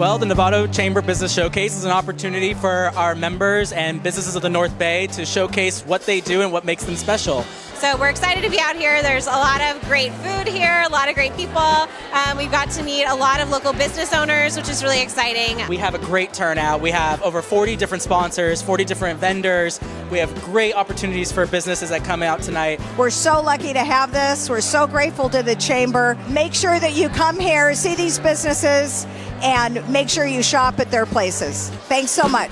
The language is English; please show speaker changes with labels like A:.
A: Well, the Novato Chamber Business Showcase is an opportunity for our members and businesses of the North Bay to showcase what they do and what makes them special.
B: So we're excited to be out here. There's a lot of great food here, a lot of great people. We've got to meet a lot of local business owners, which is really exciting.
A: We have a great turnout. We have over 40 different sponsors, 40 different vendors. We have great opportunities for businesses that come out tonight.
C: We're so lucky to have this. We're so grateful to the Chamber. Make sure that you come here, see these businesses, and make sure you shop at their places. Thanks so much.